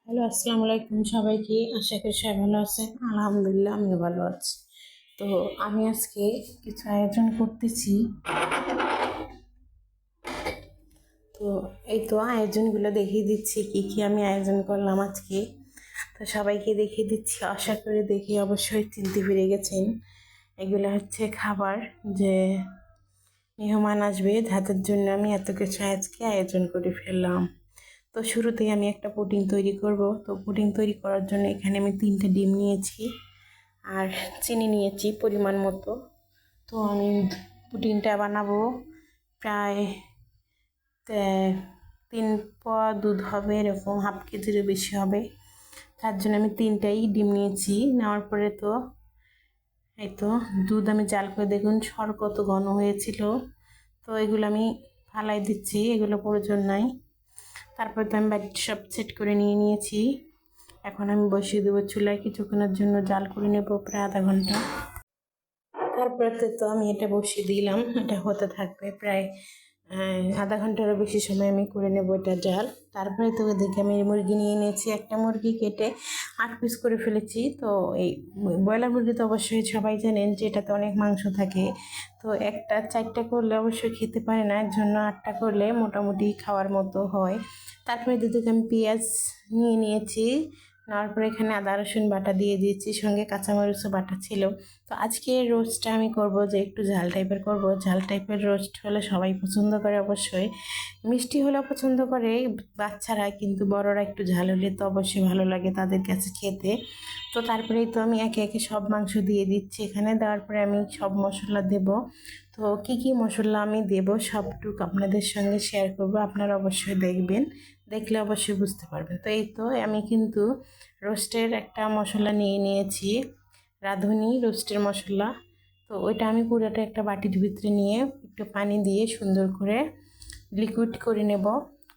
Hello, আসসালামু আলাইকুম সবাইকে। আশা করি সবাই ভালো আছেন। আলহামদুলিল্লাহ আমিও ভালো আছি। তো আমি আজকে কিছু আয়োজন করতেছি। তো এই তো আয়োজনগুলো দেখিয়ে দিচ্ছি কি কি আমি আয়োজন করলাম আজকে। তো সবাইকে দেখিয়ে দিচ্ছি, আশা করি দেখে অবশ্যই চিনতে পেরে গেছেন। এগুলো হচ্ছে খাবার, যে মেহমান আসবে তাদের জন্য আমি এত কিছু আজকে আয়োজন করে ফেললাম। তো শুরুতেই আমি একটা পুডিং তৈরি করব। তো পুডিং তৈরি করার জন্য এখানে আমি 3টে ডিম নিয়েছি আর চিনি নিয়েছি পরিমাণ মতো। তো আমি পুডিংটা বানাবো প্রায় 3 পোয়া দুধ হবে, এরকম হাফ কেজিরও বেশি হবে। তার জন্য আমি 3টাই ডিম নিয়েছি। নেওয়ার পরে তো এই তো দুধ আমি জাল করে, দেখুন সর কত ঘন হয়েছিল। তো এগুলো আমি ফালাই দিচ্ছি, এগুলো প্রয়োজন নাই। তারপর তো আমি বাড়িতে সব সেট করে নিয়েছি। এখন আমি বসিয়ে দেবো চুলায়, কিছুক্ষণের জন্য জাল করে নেব প্রায় আধা ঘন্টা। তারপরে তো আমি এটা বসিয়ে দিলাম, এটা হতে থাকবে প্রায় আধা ঘন্টারও বেশি সময় আমি করে নেব এটা জাল। তারপরে তো দেখে আমি মুরগি নিয়ে নিয়েছি, একটা মুরগি কেটে 8 পিস করে ফেলেছি। তো এই ব্রয়লার মুরগি তো অবশ্যই সবাই জানেন যে এটাতে অনেক মাংস থাকে। তো একটা 4টা করলে অবশ্যই খেতে পারে না, এর জন্য 8টা করলে মোটামুটি খাওয়ার মতো হয়। তারপরে দিদিকে আমি পেঁয়াজ নিয়ে নিয়েছি, নেওয়ার পরে এখানে আদা রসুন বাটা দিয়ে দিয়েছি, সঙ্গে কাঁচামরিচও বাটা ছিল। তো আজকে রোস্টটা আমি করব যে একটু ঝাল টাইপের করব। ঝাল টাইপের রোস্ট হলে সবাই পছন্দ করে অবশ্যই, মিষ্টি হলেও পছন্দ করে বাচ্চারা, কিন্তু বড়রা একটু ঝাল হলে তো অবশ্যই ভালো লাগে তাদের কাছে খেতে। তো তারপরেই তো আমি একে একে সব মাংস দিয়ে দিচ্ছি এখানে। দেওয়ার পরে আমি সব মশলা দেব। তো কি কি মশলা আমি দেব সবটুকু আপনাদের সঙ্গে শেয়ার করব, আপনারা অবশ্যই দেখবেন, দেখলে অবশ্যই বুঝতে পারবেন। তো এই তো আমি কিন্তু রোস্টের একটা মশলা নিয়ে নিয়েছি, রাঁধুনি রোস্টের মশলা। তো ওইটা আমি পুরোটা একটা বাটির ভিতরে নিয়ে একটু পানি দিয়ে সুন্দর করে লিকুইড করে নেব।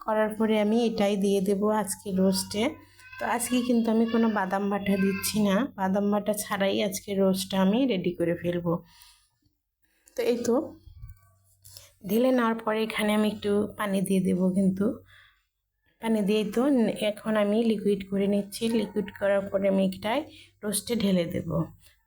করার পরে আমি এটাই দিয়ে দেব আজকে রোস্টে। তো আজকে কিন্তু আমি কোনো বাদাম বাটা দিচ্ছি না, বাদাম বাটা ছাড়াই আজকে রোস্টটা আমি রেডি করে ফেলবো। তো এই তো ঢেলে নেওয়ার পরে এখানে আমি একটু পানি দিয়ে দেব, কিন্তু পানি দিয়েই তো এখন আমি লিকুইড করে নিচ্ছি। লিকুইড করার পরে আমি এটাই রোস্টে ঢেলে দেব।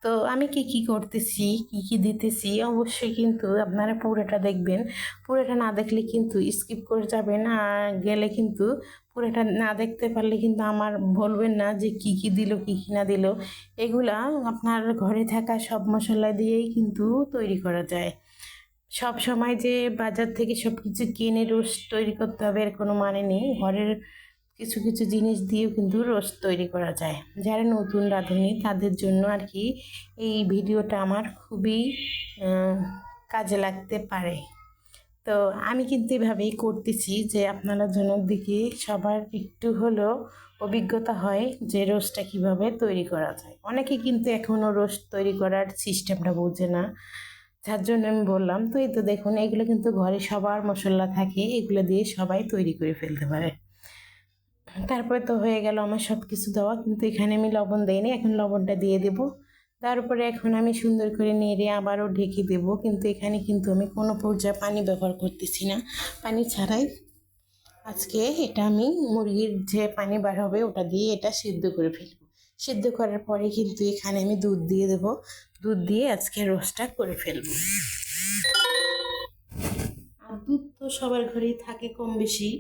তো আমি কি কি করতেছি, কি কি দিতেছি অবশ্যই কিন্তু আপনারা পুরোটা দেখবেন। পুরোটা না দেখলে কিন্তু স্কিপ করে যাবেন, আর গেলে কিন্তু পুরোটা না দেখতে পারলে কিন্তু আমার বলবেন না যে কি কি দিল কি কি না দিল। এগুলা আপনার ঘরে থাকা সব মশলা দিয়েই কিন্তু তৈরি করা যায়। সব সময় যে বাজার থেকে সব কিছু কিনে রোস্ট তৈরি করতে হবে এর কোনো মানে নেই। ঘরের কিছু কিছু জিনিস দিয়েও কিন্তু রোস্ট তৈরি করা যায়। যারা নতুন রাঁধুনি তাদের জন্য আর কি এই ভিডিওটা আমার খুবই কাজে লাগতে পারে। তো আমি কিন্তু এভাবেই করতেছি যে আপনারা যেন দিকে সবার একটু হলেও অভিজ্ঞতা হয় যে রোস্টটা কীভাবে তৈরি করা যায়। অনেকে কিন্তু এখনও রোস্ট তৈরি করার সিস্টেমটা বোঝে না, যার জন্য আমি বললাম। তো এই তো দেখুন, এগুলো কিন্তু ঘরে সবার মশলা থাকে, এগুলো দিয়ে সবাই তৈরি করে ফেলতে পারে। তারপরে তো হয়ে গেল আমার সব কিছু দেওয়া, কিন্তু এখানে আমি লবণ দিইনি, এখন লবণটা দিয়ে দেব। তারপরে এখন আমি সুন্দর করে নেড়ে আবারও ঢেকে দেব, কিন্তু এখানে কিন্তু আমি কোনো পর্যায়ে পানি ব্যবহার করতেছি না, পানি ছাড়াই আজকে এটা আমি মুরগির যে পানি বার হবে ওটা দিয়ে এটা সিদ্ধ করে ফেলবো। সিদ্ধ করার পরে কিন্তু এখানে আমি দুধ দিয়ে দেব, দুধ দিয়ে আজকে রোস্টটা করে ফেলবো। আর দুধ তো সবার ঘরেই থাকে কম বেশি,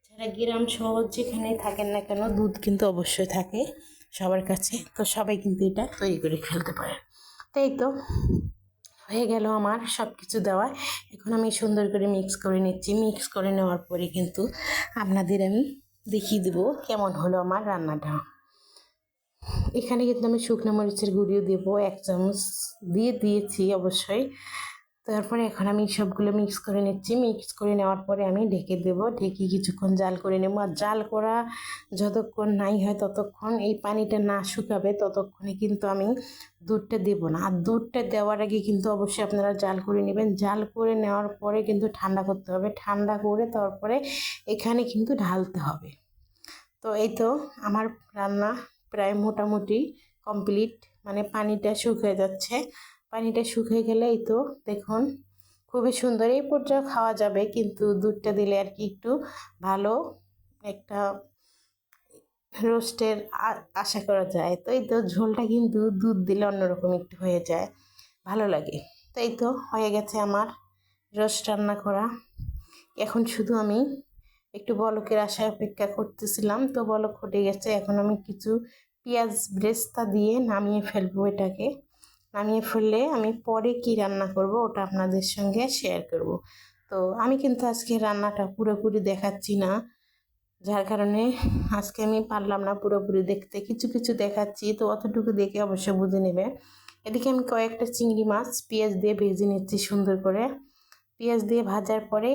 যারা গ্রাম শহর যেখানেই থাকেন না কেন দুধ কিন্তু অবশ্যই থাকে সবার কাছে। তো সবাই কিন্তু এটা তৈরি করে ফেলতে পারে। তাই তো হয়ে গেল আমার সব কিছু দেওয়া। এখন আমি সুন্দর করে মিক্স করে নিচ্ছি। মিক্স করে নেওয়ার পরে কিন্তু আপনাদের আমি দেখিয়ে দেবো কেমন হলো আমার রান্নাটা। এখানে কিন্তু আমি শুকনো মরিচের গুঁড়িও দেবো 1 চামচ, দিয়ে দিয়েছি অবশ্যই। তারপরে এখন আমি সবগুলো মিক্স করে নিচ্ছি। মিক্স করে নেওয়ার পরে আমি ঢেকে দেব, ঢেকে কিছুক্ষণ জাল করে নেব। আর জাল করা যতক্ষণ নাই হয় ততক্ষণ, এই পানিটা না শুকাবে ততক্ষণে কিন্তু আমি দুধটা দেব না। আর দুধটা দেওয়ার আগে কিন্তু অবশ্যই আপনারা জাল করে নেবেন। জাল করে নেওয়ার পরে কিন্তু ঠান্ডা করতে হবে, ঠান্ডা করে তারপরে এখানে কিন্তু ঢালতে হবে। তো এই তো আমার রান্না প্রায় মোটামুটি কমপ্লিট, মানে পানিটা শুকিয়ে যাচ্ছে। পানিটা শুকিয়ে গেলে এই তো দেখুন খুবই সুন্দর এই পর্যায়ে খাওয়া যাবে, কিন্তু দুধটা দিলে আর কি একটু ভালো একটা রোস্টের আশা করা যায়। তো এই তো ঝোলটা কিন্তু দুধ দিলে অন্যরকম একটু হয়ে যায়, ভালো লাগে। তো এই তো হয়ে গেছে আমার রোস্ট রান্না করা। এখন শুধু আমি একটু বলকের আশায় অপেক্ষা করতেছিলাম, তো বলক ফুটে গেছে। এখন আমি কিছু পেঁয়াজ ব্রেস্তা দিয়ে নামিয়ে ফেলবো এটাকে। নামিয়ে ফেললে আমি পরে কি রান্না করব ওটা আপনাদের সঙ্গে শেয়ার করব। তো আমি কিন্তু আজকে রান্নাটা পুরোপুরি দেখাচ্ছি না, যার কারণে আজকে আমি পারলাম না পুরোপুরি দেখতে, কিছু কিছু দেখাচ্ছি, তো অতটুকু দেখে অবশ্যই বুঝে নেবে। এদিকে আমি কয়েকটা চিংড়ি মাছ পেঁয়াজ দিয়ে ভেজে নিচ্ছি সুন্দর করে। পেঁয়াজ দিয়ে ভাজার পরে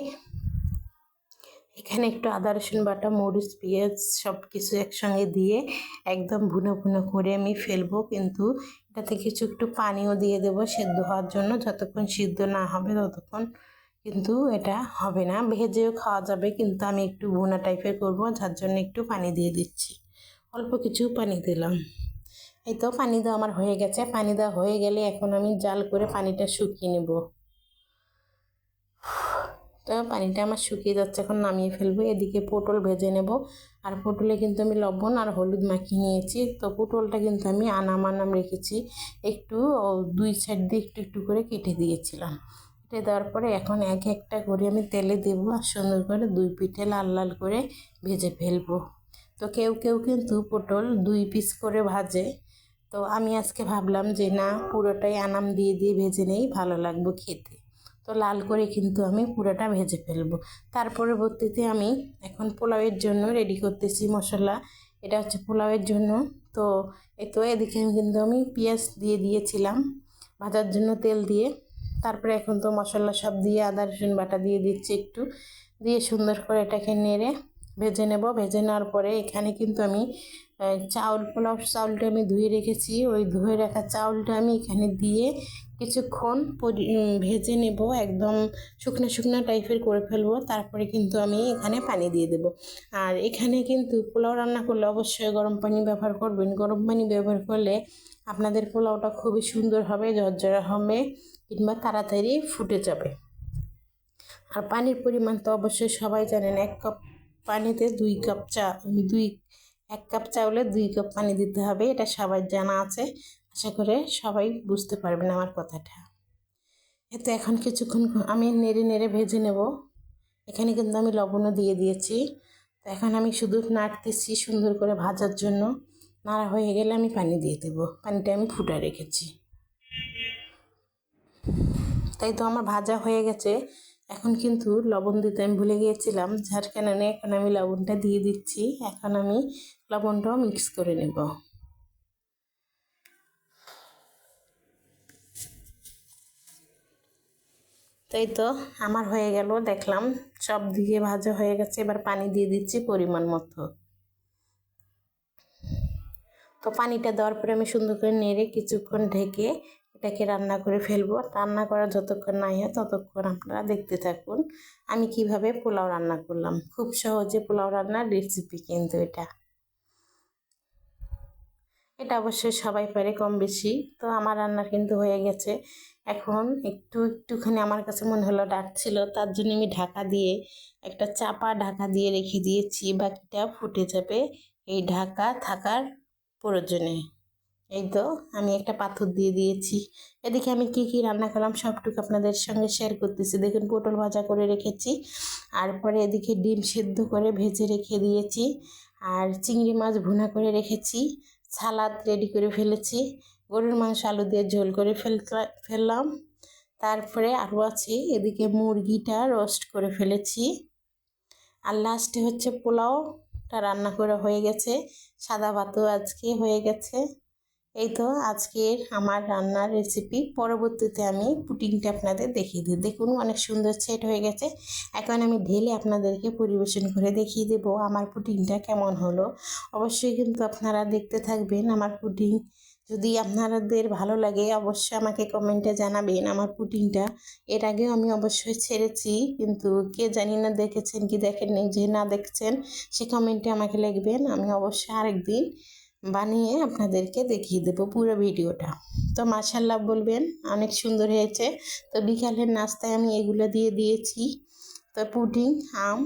এখানে একটু আদা রসুন বাটা, মরিচ, পেঁয়াজ সব কিছু একসঙ্গে দিয়ে একদম ভুনো ভুনো করে আমি ফেলবো। কিন্তু এটাতে কিছু একটু পানিও দিয়ে দেবো সেদ্ধ হওয়ার জন্য। যতক্ষণ সিদ্ধ না হবে ততক্ষণ কিন্তু এটা হবে না, ভেজেও খাওয়া যাবে, কিন্তু আমি একটু ভুনা টাইপের করবো, যার জন্য একটু পানি দিয়ে দিচ্ছি, অল্প কিছু পানি দিলাম। এই তো পানি দেওয়া আমার হয়ে গেছে। পানি দেওয়া হয়ে গেলে এখন আমি জাল করে পানিটা শুকিয়ে নেব। তো পানিটা আমার শুকিয়ে যাচ্ছে, এখন নামিয়ে ফেলবো। এদিকে পটল ভেজে নেব। আর পটলে কিন্তু আমি লবণ আর হলুদ মাখিয়ে নিয়েছি। তো পটলটা কিন্তু আমি আনাম রেখেছি, একটু দুই সাইড দিয়ে একটু একটু করে কেটে দিয়েছিলাম। কেটে দেওয়ার পরে এখন এক একটা করে আমি তেলে দেবো আর সুন্দর করে দুই পিঠে লাল লাল করে ভেজে ফেলবো। তো কেউ কেউ কিন্তু পটল 2 পিস করে ভাজে। তো আমি আজকে ভাবলাম যে না, পুরোটাই আনাম দিয়ে দিয়ে ভেজে নেই, ভালো লাগবে খেতে। তো লাল করে কিন্তু আমি পুরোটা ভেজে ফেলবো। তার পরবর্তীতে আমি এখন পোলাওয়ের জন্য রেডি করতেছি মশলা। এটা হচ্ছে পোলাওয়ের জন্য। তো এদিকে কিন্তু আমি পেঁয়াজ দিয়ে দিয়েছিলাম ভাজার জন্য তেল দিয়ে। তারপরে এখন তো মশলা সব দিয়ে আদা রসুন বাটা দিয়ে দিচ্ছি একটু, দিয়ে সুন্দর করে এটাকে নেড়ে ভেজে নেব। ভেজে নেওয়ার পরে এখানে কিন্তু আমি পোলাও চাউলটা আমি ধুয়ে রেখেছি, ওই ধুয়ে রাখা চাউলটা আমি এখানে দিয়ে কিছুক্ষণ ভেজে নেব, একদম শুকনো শুকনো টাইপের করে ফেলবো। তারপরে কিন্তু আমি এখানে পানি দিয়ে দেব। আর এখানে কিন্তু পোলাও রান্না করলে অবশ্যই গরম পানি ব্যবহার করবেন। গরম পানি ব্যবহার করলে আপনাদের পোলাওটা খুবই সুন্দর হবে, ঝরঝরা হবে, কিংবা তাড়াতাড়ি ফুটে যাবে। আর পানির পরিমাণ তো অবশ্যই সবাই জানেন, 1 কাপ পানিতে 1 কাপ চাউলে 2 কাপ পানি দিতে হবে, এটা সবাই জানা আছে। আশা করে সবাই বুঝতে পারবেন আমার কথাটা। এতে এখন কিছুক্ষণ আমি নেড়ে নেড়ে ভেজে নেব। এখানে কিন্তু আমি লবণও দিয়ে দিয়েছি। তো এখন আমি শুধু নাড়তেছি সুন্দর করে ভাজার জন্য। নাড়া হয়ে গেলে আমি পানি দিয়ে দেব। পানিটা আমি ফুটায় রেখেছি। তাই তো আমার ভাজা হয়ে গেছে। এখন কিন্তু লবণ দিতে আমি ভুলে গিয়েছিলাম, যার কারণে এখন আমি লবণটা দিয়ে দিচ্ছি। এখন আমি লবণটাও মিক্স করে নেব। তাই তো আমার হয়ে গেল, দেখলাম সব দিকে ভাজা হয়ে গেছে। এবার পানি দিয়ে দিচ্ছি পরিমাণ মতো। তো পানিটা দেওয়ার পরে আমি সুন্দর করে নেড়ে কিছুক্ষণ ঢেকে এটাকে রান্না করে ফেলবো। রান্না করা যতক্ষণ না হয় ততক্ষণ আপনারা দেখতে থাকুন আমি কিভাবে পোলাও রান্না করলাম। খুব সহজে পোলাও রান্নার রেসিপি কিন্তু এটা অবশ্যই সবাই পারে কম বেশি। তো আমার রান্না কিন্তু হয়ে গেছে। এখন একটুখানি আমার কাছে মনে হলো ডাকছিল, তার জন্য আমি একটা চাপা ঢাকা দিয়ে রেখে দিয়েছি। বাকিটা ফুটে যাবে এই ঢাকা থাকার প্রয়োজনে। এই তো আমি একটা পাথর দিয়ে দিয়েছি। এদিকে আমি কি রান্না করলাম সবটুকু আপনাদের সঙ্গে শেয়ার করতেছি। দেখুন পটল ভাজা করে রেখেছি, আর পরে এদিকে ডিম সেদ্ধ করে ভেজে রেখে দিয়েছি, আর চিংড়ি মাছ ভুনা করে রেখেছি, সালাদ রেডি করে ফেলেছি, গরুর মাংস আলু দিয়ে ঝোল করে ফেললাম। তারপরে আরও আছে এদিকে মুরগিটা রোস্ট করে ফেলেছি, আর লাস্টে হচ্ছে পোলাওটা রান্না করা হয়ে গেছে। সাদা ভাতও আজকে হয়ে গেছে। এই তো আজকের আমার রান্নার রেসিপি। পরবর্তীতে আমি পুডিংটা আপনাদের দেখিয়ে দিই। দেখুন অনেক সুন্দর সেট হয়ে গেছে। এখন আমি ঢেলে আপনাদেরকে পরিবেশন করে দেখিয়ে দেব আমার পুডিংটা কেমন হলো। অবশ্যই কিন্তু আপনারা দেখতে থাকবেন আমার পুডিং। যদি আপনাদের ভালো লাগে অবশ্যই আমাকে কমেন্টে জানাবেন আমার পুডিংটা। এর আগেও আমি অবশ্যই ছেড়েছি, কিন্তু কে জানি না দেখেছেন কি দেখেননি। যে না দেখছেন সে কমেন্টে আমাকে লিখবেন, আমি অবশ্যই আরেকদিন বানিয়ে আপনাদেরকে দেখিয়ে দেবো পুরো ভিডিওটা। তো মাশাআল্লাহ বলবেন, অনেক সুন্দর হয়েছে। তো বিকালের নাস্তায় আমি এগুলো দিয়ে দিয়েছি। তো পুডিং, আম